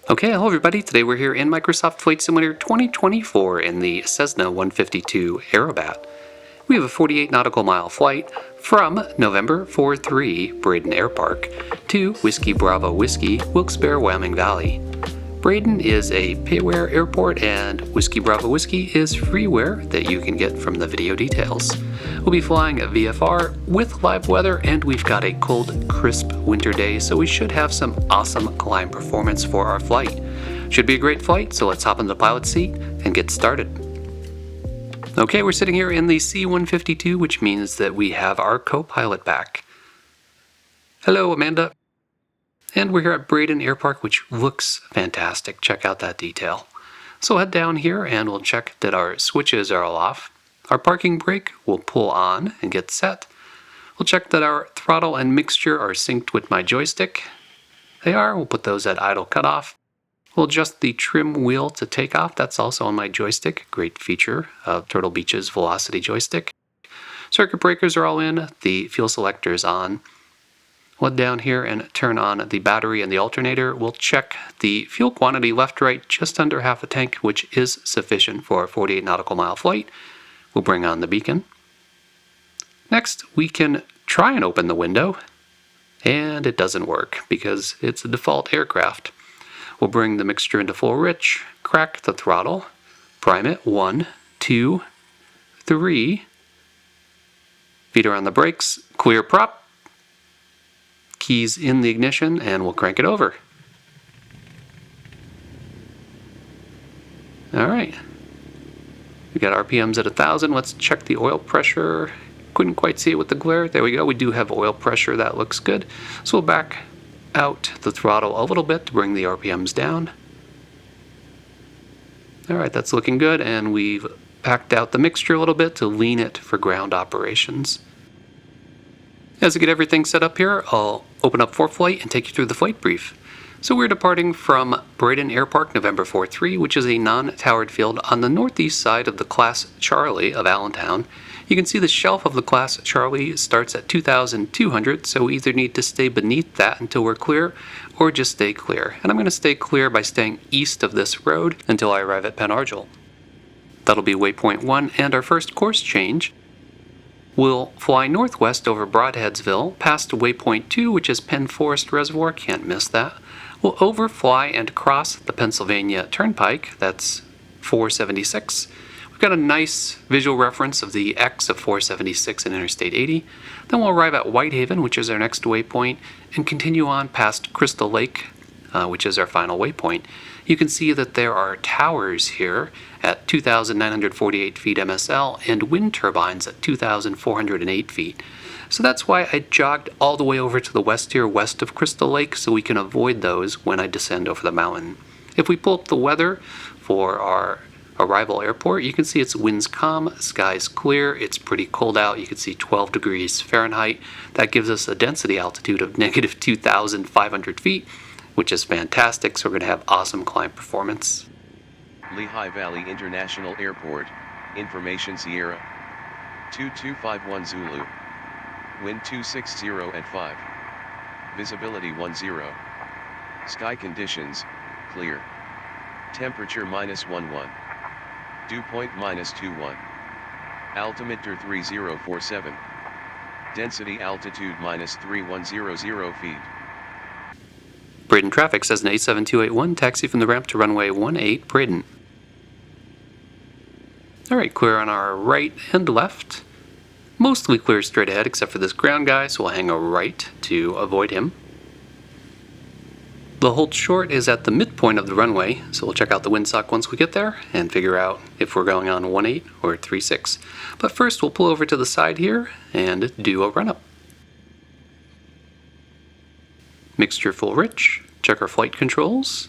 Okay, hello everybody. Today we're here in Microsoft Flight Simulator 2024 in the Cessna 152 Aerobat. We have a 48 nautical mile flight from November 4-3 Braden Airpark to Whiskey Bravo Whiskey, Wilkes-Barre, Wyoming Valley. Braden is a payware airport and Whiskey Bravo Whiskey is freeware that you can get from the video details. We'll be flying a VFR with live weather, and we've got a cold, crisp winter day, so we should have some awesome climb performance for our flight. Should be a great flight, so let's hop in the pilot seat and get started. Okay, we're sitting here in the C-152, which means that we have our co-pilot back. Hello, Amanda. And we're here at Braden Airpark, which looks fantastic. Check out that detail. So head down here and we'll check that our switches are all off. Our parking brake will pull on and get set. We'll check that our throttle and mixture are synced with my joystick. They are. We'll put those at idle cutoff. We'll adjust the trim wheel to take off. That's also on my joystick. Great feature of Turtle Beach's Velocity joystick. Circuit breakers are all in. The fuel selector is on. We'll head down here and turn on the battery and the alternator. We'll check the fuel quantity left-right, just under half a tank, which is sufficient for a 48 nautical mile flight. We'll bring on the beacon. Next, we can try and open the window, and it doesn't work because it's a default aircraft. We'll bring the mixture into full rich, crack the throttle, prime it, 1, 2, 3, feet around the brakes, clear prop, keys in the ignition, and we'll crank it over. Alright, we got RPMs at 1,000. Let's check the oil pressure. Couldn't quite see it with the glare. There we go, we do have oil pressure, that looks good. So we'll back out the throttle a little bit to bring the RPMs down. Alright, that's looking good, and we've backed out the mixture a little bit to lean it for ground operations. As I get everything set up here, I'll open up ForeFlight and take you through the flight brief. So we're departing from Braden Airpark November 4-3, which is a non-towered field on the northeast side of the Class Charlie of Allentown. You can see the shelf of the Class Charlie starts at 2,200, so we either need to stay beneath that until we're clear, or just stay clear. And I'm going to stay clear by staying east of this road until I arrive at Pen Argyl. That'll be waypoint 1, and our first course change. We'll fly northwest over Broadheadsville, past waypoint 2, which is Penn Forest Reservoir, can't miss that. We'll overfly and cross the Pennsylvania Turnpike, that's 476. We've got a nice visual reference of the X of 476 and Interstate 80. Then we'll arrive at Whitehaven, which is our next waypoint, and continue on past Crystal Lake, which is our final waypoint. You can see that there are towers here at 2,948 feet MSL and wind turbines at 2,408 feet. So that's why I jogged all the way over to the west here, west of Crystal Lake, so we can avoid those when I descend over the mountain. If we pull up the weather for our arrival airport, you can see it's winds calm, skies clear, it's pretty cold out. You can see 12 degrees Fahrenheit. That gives us a density altitude of negative 2,500 feet, which is fantastic, so we're going to have awesome climb performance. Lehigh Valley International Airport, Information Sierra 2251 Zulu, wind 260 at 5, visibility 10, sky conditions, clear, temperature -11, dew point -21, altimeter 3047, density altitude -3100 feet. Braden traffic says an 87281, taxi from the ramp to runway 18 Braden. Alright, clear on our right and left. Mostly clear straight ahead except for this ground guy, so we'll hang a right to avoid him. The hold short is at the midpoint of the runway, so we'll check out the windsock once we get there and figure out if we're going on 18 or 36. But first we'll pull over to the side here and do a run-up. Mixture full rich, check our flight controls.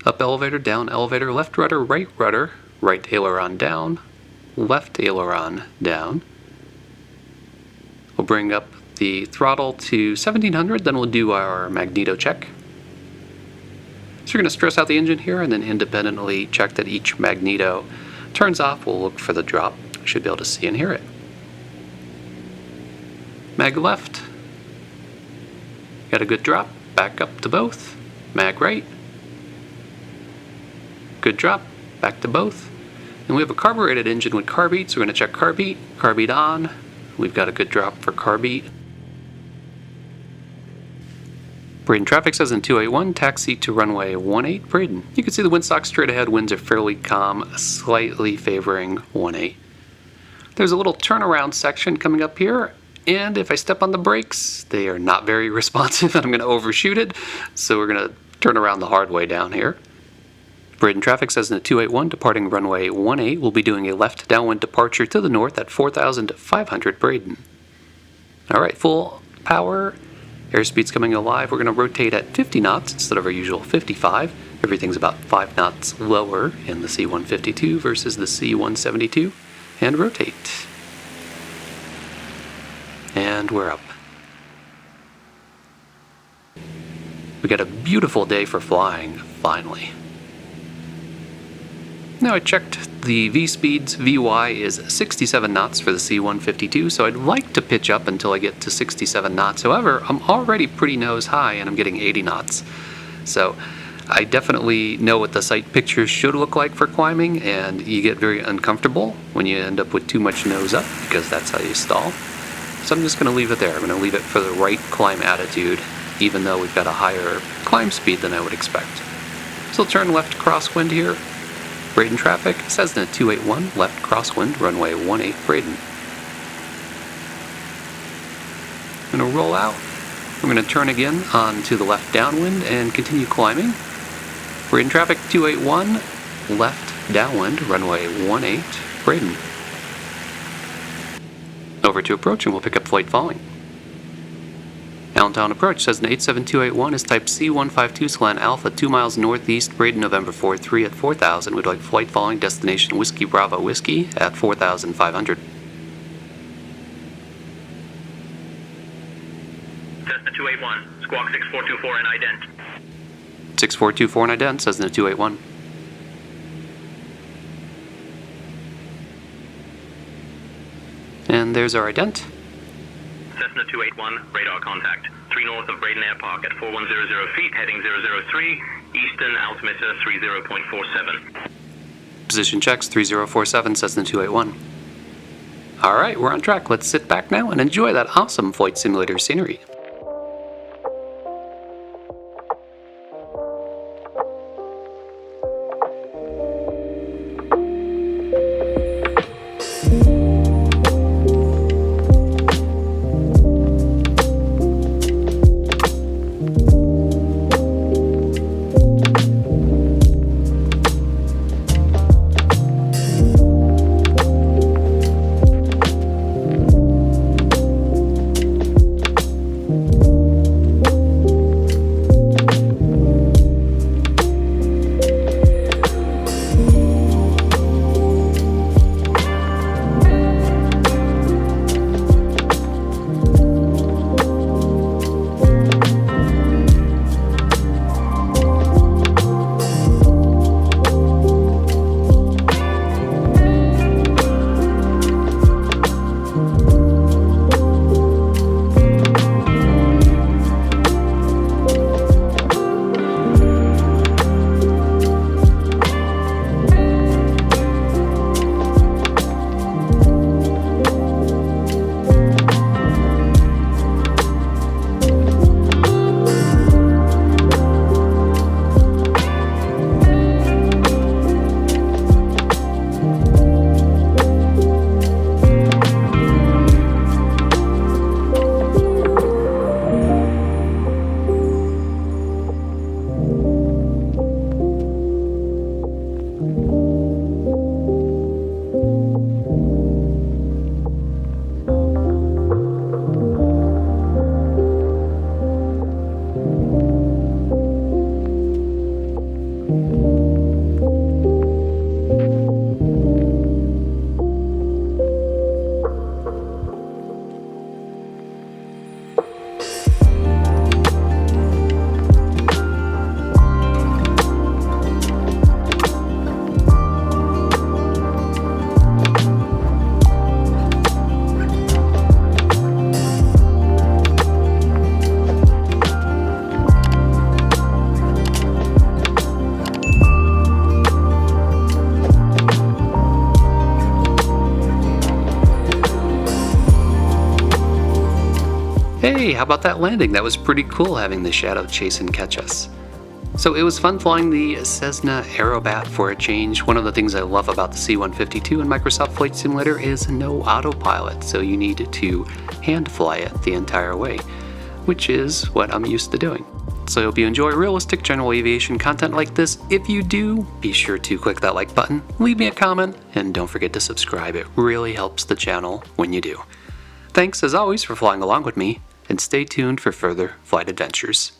Up elevator, down elevator, left rudder, right aileron down, left aileron down. We'll bring up the throttle to 1700, then we'll do our magneto check. So we're going to stress out the engine here and then independently check that each magneto turns off. We'll look for the drop. We should be able to see and hear it. Mag left. Got a good drop. Back up to both. Mag right. Good drop. Back to both. And we have a carbureted engine with carb heat, so we're going to check carb heat. Carb heat on. We've got a good drop for carb heat. Braden traffic says in 281, taxi to runway 18, Braden. You can see the windsock straight ahead, winds are fairly calm, slightly favoring 18. There's a little turnaround section coming up here, and if I step on the brakes, they are not very responsive and I'm going to overshoot it, so we're going to turn around the hard way down here. Braden traffic says in the 281, departing runway 18, we'll be doing a left downwind departure to the north at 4,500 Braden. Alright, full power. Airspeed's coming alive. We're going to rotate at 50 knots instead of our usual 55. Everything's about 5 knots lower in the C-152 versus the C-172. And rotate. And we're up. We got a beautiful day for flying, finally. Now I checked the V-speeds. VY is 67 knots for the C-152, so I'd like to pitch up until I get to 67 knots. However, I'm already pretty nose high and I'm getting 80 knots. So I definitely know what the sight pictures should look like for climbing, and you get very uncomfortable when you end up with too much nose up, because that's how you stall. So I'm just going to leave it there. I'm going to leave it for the right climb attitude, even though we've got a higher climb speed than I would expect. So I'll turn left crosswind here. Braden traffic says in a 281, left crosswind, runway 18, Braden. I'm going to roll out. We're going to turn again onto the left downwind and continue climbing. Braden traffic 281, left downwind, runway 18, Braden. Over to approach and we'll pick up flight following. Allentown approach says an 87281 is type C152 slant Alpha 2 miles northeast, Braden November 43 at 4,000. We'd like flight following destination Whiskey Bravo Whiskey at 4,500. Cessna 281, squawk 6424 and ident. 6424 and ident, says in the 281. And there's our ident. Cessna 281, radar contact. 3 north of Braden Airpark at 4100 feet, heading 003, eastern altimeter 30.47. Position checks 3047, Cessna 281. Alright, we're on track. Let's sit back now and enjoy that awesome flight simulator scenery. Hey, how about that landing? That was pretty cool having the shadow chase and catch us. So it was fun flying the Cessna Aerobat for a change. One of the things I love about the C-152 in Microsoft Flight Simulator is no autopilot, so you need to hand fly it the entire way, which is what I'm used to doing. So I hope you enjoy realistic general aviation content like this. If you do, be sure to click that like button, leave me a comment, and don't forget to subscribe. It really helps the channel when you do. Thanks as always for flying along with me, and stay tuned for further flight adventures.